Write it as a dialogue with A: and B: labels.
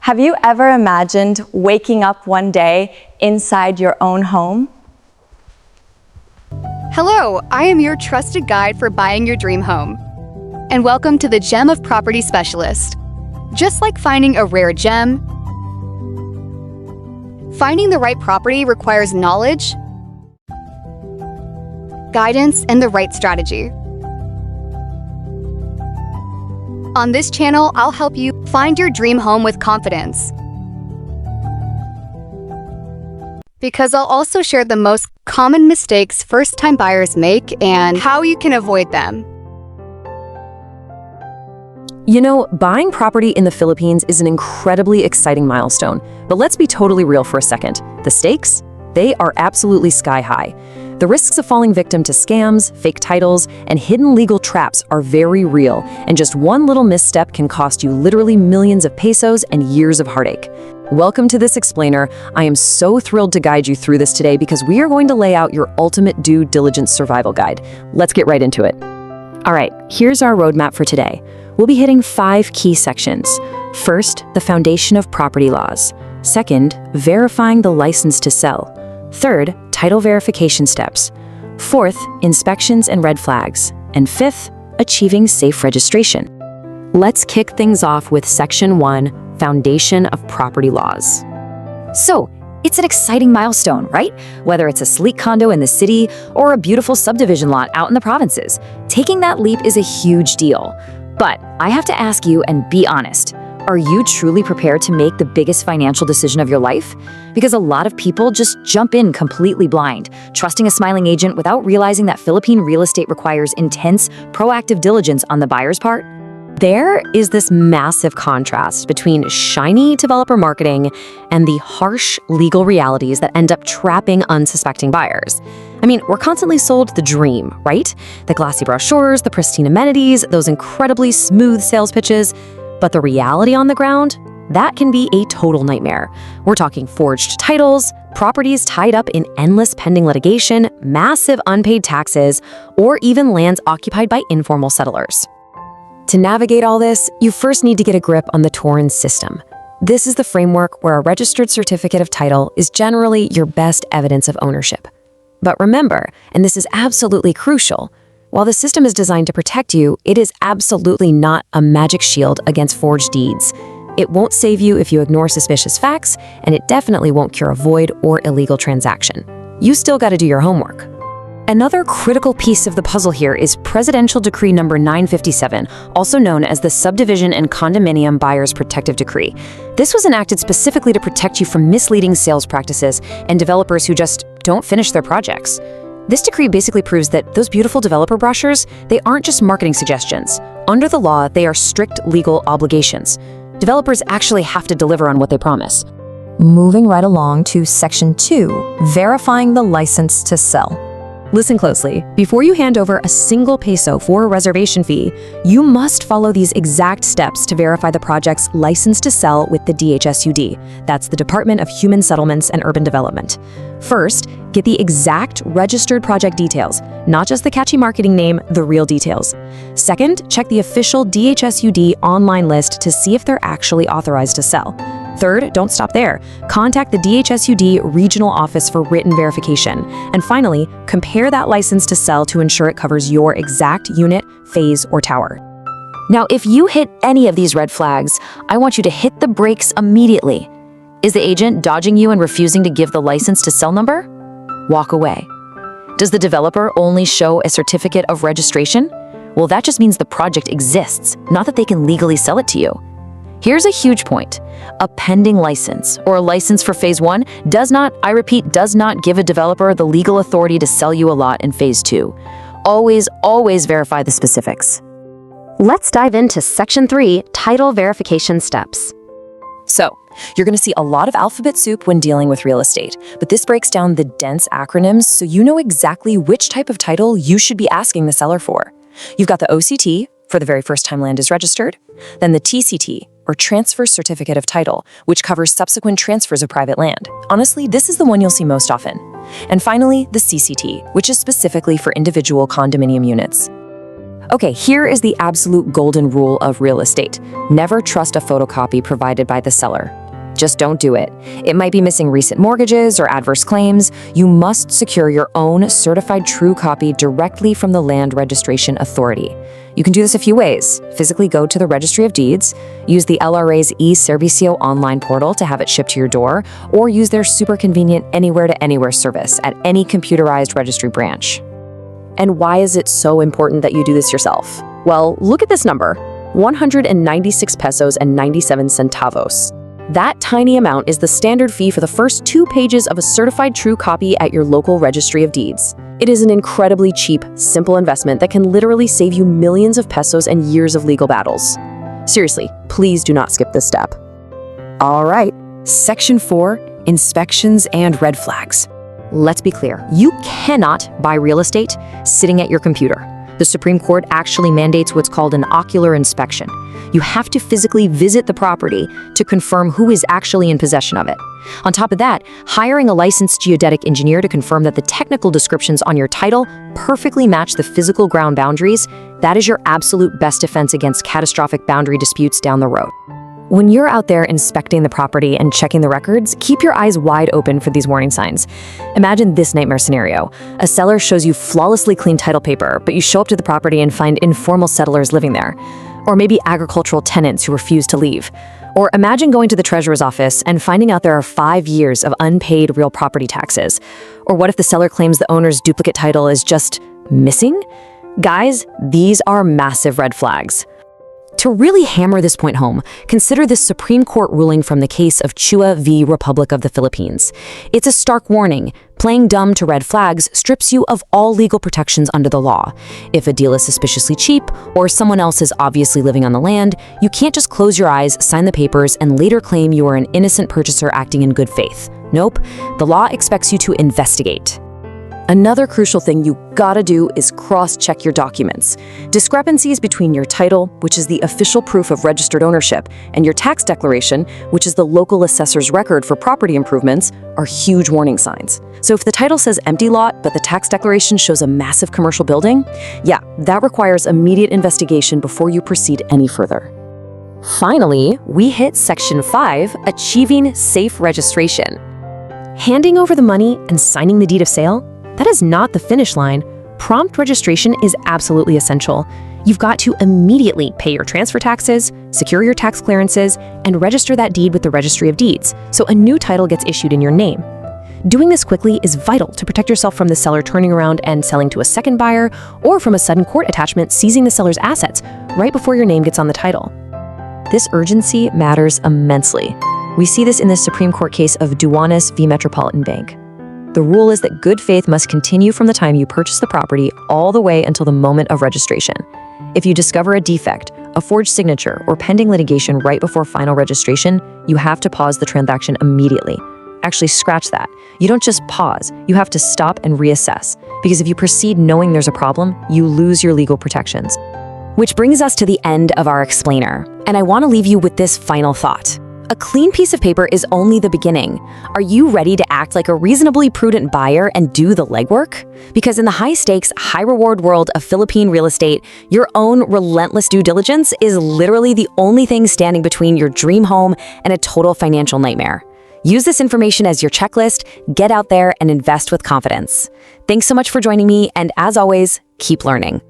A: Have you ever imagined waking up one day inside your own home?
B: Hello, I am your trusted guide for buying your dream home. And welcome to the Gem of Property Specialist. Just like finding a rare gem, finding the right property requires knowledge, guidance, and the right strategy. On this channel, I'll help you find your dream home with confidence. Because I'll also share the most common mistakes first-time buyers make and how you can avoid them.
C: You know, buying property in the Philippines is an incredibly exciting milestone, but let's be totally real for a second. The stakes? They are absolutely sky high. The risks of falling victim to scams, fake titles, and hidden legal traps are very real, and just one little misstep can cost you literally millions of pesos and years of heartache. Welcome to this explainer. I am so thrilled to guide you through this today because we are going to lay out your ultimate due diligence survival guide. Let's get right into it. All right, here's our roadmap for today. We'll be hitting 5 key sections. First, the foundation of property laws. Second, verifying the license to sell. Third, title verification steps. Fourth, inspections and red flags. And fifth, achieving safe registration. Let's kick things off with Section 1, Foundation of Property Laws.
D: So, it's an exciting milestone, right? Whether it's a sleek condo in the city or a beautiful subdivision lot out in the provinces, taking that leap is a huge deal. But I have to ask you and be honest, are you truly prepared to make the biggest financial decision of your life? Because a lot of people just jump in completely blind, trusting a smiling agent without realizing that Philippine real estate requires intense, proactive diligence on the buyer's part.
C: There is this massive contrast between shiny developer marketing and the harsh legal realities that end up trapping unsuspecting buyers. I mean, we're constantly sold the dream, right? The glossy brochures, the pristine amenities, those incredibly smooth sales pitches. But the reality on the ground, that can be a total nightmare. We're talking forged titles, properties tied up in endless pending litigation, massive unpaid taxes, or even lands occupied by informal settlers. To navigate all this, you first need to get a grip on the Torrens system. This is the framework where a registered certificate of title is generally your best evidence of ownership. But remember, and this is absolutely crucial, while the system is designed to protect you, it is absolutely not a magic shield against forged deeds. It won't save you if you ignore suspicious facts, and it definitely won't cure a void or illegal transaction. You still got to do your homework. Another critical piece of the puzzle here is Presidential Decree number 957, also known as the Subdivision and Condominium Buyers Protective Decree. This was enacted specifically to protect you from misleading sales practices and developers who just don't finish their projects. This decree basically proves that those beautiful developer brochures, they aren't just marketing suggestions. Under the law, they are strict legal obligations. Developers actually have to deliver on what they promise.
E: Moving right along to Section 2, Verifying the License to Sell.
C: Listen closely. Before you hand over a single peso for a reservation fee, you must follow these exact steps to verify the project's license to sell with the DHSUD. That's the Department of Human Settlements and Urban Development. First, get the exact registered project details, not just the catchy marketing name, the real details. Second, check the official DHSUD online list to see if they're actually authorized to sell. Third, don't stop there. Contact the DHSUD regional office for written verification. And finally, compare that license to sell to ensure it covers your exact unit, phase, or tower.
D: Now, if you hit any of these red flags, I want you to hit the brakes immediately. Is the agent dodging you and refusing to give the license to sell number? Walk away. Does the developer only show a certificate of registration? Well, that just means the project exists, not that they can legally sell it to you. Here's a huge point. A pending license or a license for Phase 1 does not, I repeat, does not give a developer the legal authority to sell you a lot in Phase 2. Always verify the specifics.
C: Let's dive into Section 3, Title Verification Steps. So, you're going to see a lot of alphabet soup when dealing with real estate, but this breaks down the dense acronyms so you know exactly which type of title you should be asking the seller for. You've got the OCT, for the very first time land is registered, then the TCT, or Transfer Certificate of Title, which covers subsequent transfers of private land. Honestly, this is the one you'll see most often. And finally, the CCT, which is specifically for individual condominium units. Okay, here is the absolute golden rule of real estate. Never trust a photocopy provided by the seller. Just don't do it. It might be missing recent mortgages or adverse claims. You must secure your own certified true copy directly from the Land Registration Authority. You can do this a few ways. Physically go to the Registry of Deeds, use the LRA's respicio online portal to have it shipped to your door, or use their super convenient anywhere-to-anywhere service at any computerized registry branch. And why is it so important that you do this yourself? Well, look at this number, 196 pesos and 97 centavos. That tiny amount is the standard fee for the first 2 pages of a certified true copy at your local Registry of Deeds. It is an incredibly cheap, simple investment that can literally save you millions of pesos and years of legal battles. Seriously, please do not skip this step. All right, Section 4, Inspections and Red Flags. Let's be clear, you cannot buy real estate sitting at your computer. The Supreme Court actually mandates what's called an ocular inspection. You have to physically visit the property to confirm who is actually in possession of it. On top of that, hiring a licensed geodetic engineer to confirm that the technical descriptions on your title perfectly match the physical ground boundaries, that is your absolute best defense against catastrophic boundary disputes down the road. When you're out there inspecting the property and checking the records, keep your eyes wide open for these warning signs. Imagine this nightmare scenario. A seller shows you flawlessly clean title paper, but you show up to the property and find informal settlers living there. Or maybe agricultural tenants who refuse to leave. Or imagine going to the treasurer's office and finding out there are 5 years of unpaid real property taxes. Or what if the seller claims the owner's duplicate title is just missing? Guys, these are massive red flags. To really hammer this point home, consider this Supreme Court ruling from the case of Chua v. Republic of the Philippines. It's a stark warning. Playing dumb to red flags strips you of all legal protections under the law. If a deal is suspiciously cheap, or someone else is obviously living on the land, you can't just close your eyes, sign the papers, and later claim you are an innocent purchaser acting in good faith. Nope, the law expects you to investigate. Another crucial thing you gotta do is cross-check your documents. Discrepancies between your title, which is the official proof of registered ownership, and your tax declaration, which is the local assessor's record for property improvements, are huge warning signs. So if the title says empty lot, but the tax declaration shows a massive commercial building, yeah, that requires immediate investigation before you proceed any further. Finally, we hit Section 5, Achieving Safe Registration. Handing over the money and signing the deed of sale? That is not the finish line. Prompt registration is absolutely essential. You've got to immediately pay your transfer taxes, secure your tax clearances, and register that deed with the Registry of Deeds, so a new title gets issued in your name. Doing this quickly is vital to protect yourself from the seller turning around and selling to a second buyer, or from a sudden court attachment seizing the seller's assets right before your name gets on the title. This urgency matters immensely. We see this in the Supreme Court case of Duanes v. Metropolitan Bank. The rule is that good faith must continue from the time you purchase the property all the way until the moment of registration. If you discover a defect, a forged signature, or pending litigation right before final registration, you have to pause the transaction immediately. Actually, scratch that. You don't just pause, you have to stop and reassess. Because if you proceed knowing there's a problem, you lose your legal protections. Which brings us to the end of our explainer, and I want to leave you with this final thought. A clean piece of paper is only the beginning. Are you ready to act like a reasonably prudent buyer and do the legwork? Because in the high-stakes, high-reward world of Philippine real estate, your own relentless due diligence is literally the only thing standing between your dream home and a total financial nightmare. Use this information as your checklist, get out there and invest with confidence. Thanks so much for joining me, and as always, keep learning.